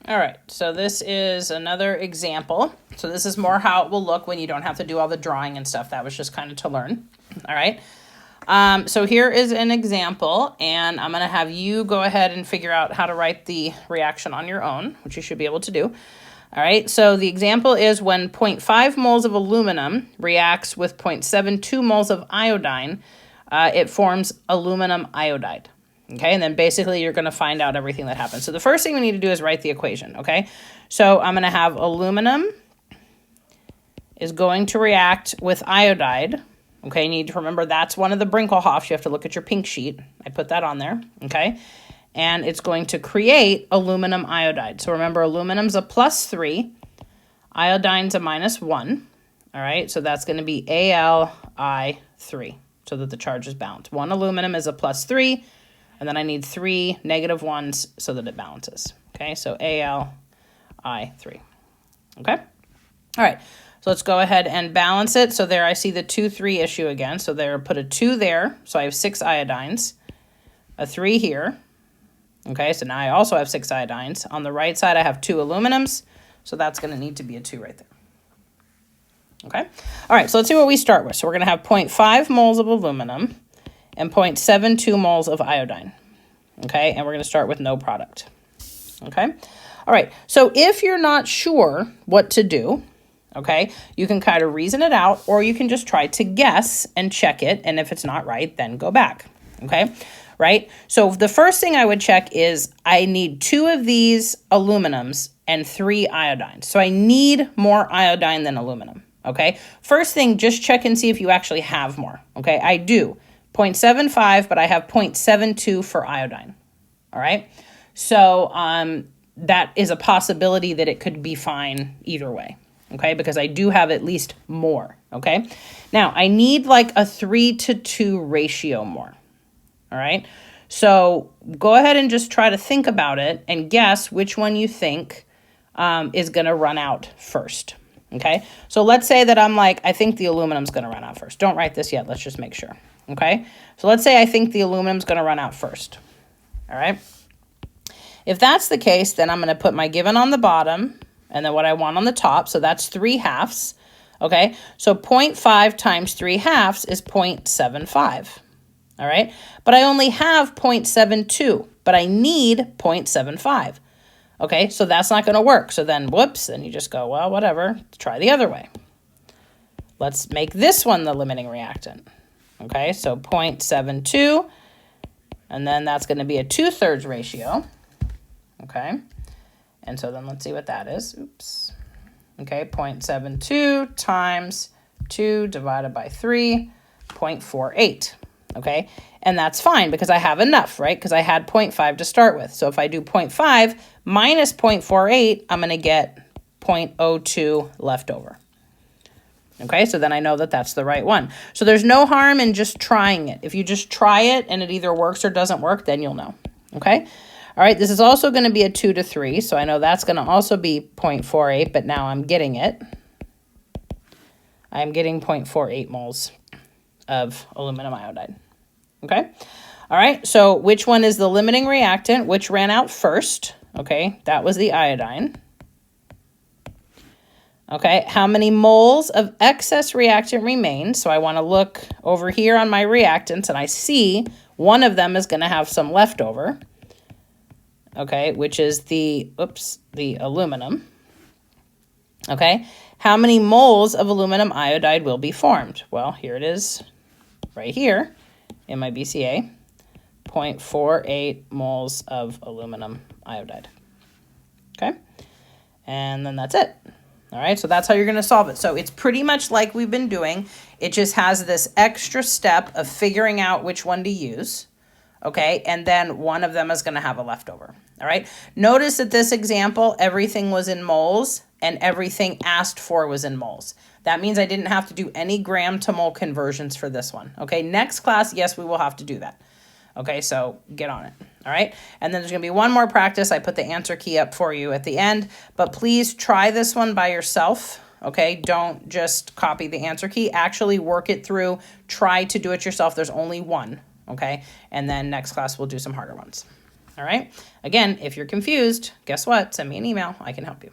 All right, so this is another example. So this is more how it will look when you don't have to do all the drawing and stuff. That was just kind of to learn. All right. So here is an example, and I'm going to have you go ahead and figure out how to write the reaction on your own, which you should be able to do. All right, so the example is when 0.5 moles of aluminum reacts with 0.72 moles of iodine, it forms aluminum iodide. Okay, and then basically you're going to find out everything that happens. So the first thing we need to do is write the equation, okay? So I'm going to have aluminum is going to react with iodide. Okay, you need to remember that's one of the Brinkelhoffs. You have to look at your pink sheet. I put that on there, okay? And it's going to create aluminum iodide. So remember, aluminum's a +3, iodine's a -1. All right, so that's going to be Al(I)3, so that the charge is balanced. One aluminum is a +3, and then I need 3 negative ones so that it balances. Okay, so Al(I)3. Okay, all right. So let's go ahead and balance it. So there I see the 2, 3 issue again. So there, put a 2 there. So I have 6 iodines, a 3 here. Okay, so now I also have 6 iodines. On the right side, I have 2 aluminums. So that's going to need to be a 2 right there. Okay, all right, so let's see what we start with. So we're going to have 0.5 moles of aluminum and 0.72 moles of iodine. Okay, and we're going to start with no product. Okay, all right, so if you're not sure what to do, okay, you can kind of reason it out, or you can just try to guess and check it, and if it's not right, then go back, okay, right? So the first thing I would check is I need 2 of these aluminums and 3 iodines. So I need more iodine than aluminum, okay? First thing, just check and see if you actually have more, okay? I do, 0.75, but I have 0.72 for iodine, all right? So that is a possibility that it could be fine either way. Okay, because I do have at least more, okay? Now, I need like a 3-to-2 ratio more, all right? So go ahead and just try to think about it and guess which one you think is going to run out first, okay? So let's say that I'm like, I think the aluminum's going to run out first. Don't write this yet. Let's just make sure, okay? So let's say I think the aluminum's going to run out first, all right? If that's the case, then I'm going to put my given on the bottom and then what I want on the top, so that's 3/2, okay? So 0.5 times 3/2 is 0.75, all right? But I only have 0.72, but I need 0.75, okay? So that's not gonna work. So then, whoops, then you just go, well, whatever, try the other way. Let's make this one the limiting reactant, okay? So 0.72, and then that's gonna be a 2/3 ratio, okay? And so then let's see what that is. Oops. Okay, 0.72 times 2 divided by 3, 0.48. Okay, and that's fine because I have enough, right? Because I had 0.5 to start with. So if I do 0.5 minus 0.48, I'm going to get 0.02 left over. Okay, so then I know that that's the right one. So there's no harm in just trying it. If you just try it and it either works or doesn't work, then you'll know. Okay. All right, this is also going to be a 2-to-3, so I know that's going to also be 0.48, but now I'm getting it. I'm getting 0.48 moles of aluminum iodide. Okay? All right, so which one is the limiting reactant? Which ran out first? Okay, that was the iodine. Okay, how many moles of excess reactant remain? So I want to look over here on my reactants, and I see one of them is going to have some leftover. Okay, which is the aluminum. Okay, how many moles of aluminum iodide will be formed? Well, here it is right here in my BCA, 0.48 moles of aluminum iodide. Okay, and then that's it. All right, so that's how you're going to solve it. So it's pretty much like we've been doing. It just has this extra step of figuring out which one to use. Okay, and then one of them is going to have a leftover, all right? Notice that this example, everything was in moles and everything asked for was in moles. That means I didn't have to do any gram to mole conversions for this one, okay? Next class, yes, we will have to do that. Okay, so get on it, all right? And then there's going to be one more practice. I put the answer key up for you at the end, but please try this one by yourself, okay? Don't just copy the answer key. Actually work it through. Try to do it yourself. There's only one. Okay, and then next class we'll do some harder ones. All right. Again, if you're confused, guess what? Send me an email. I can help you.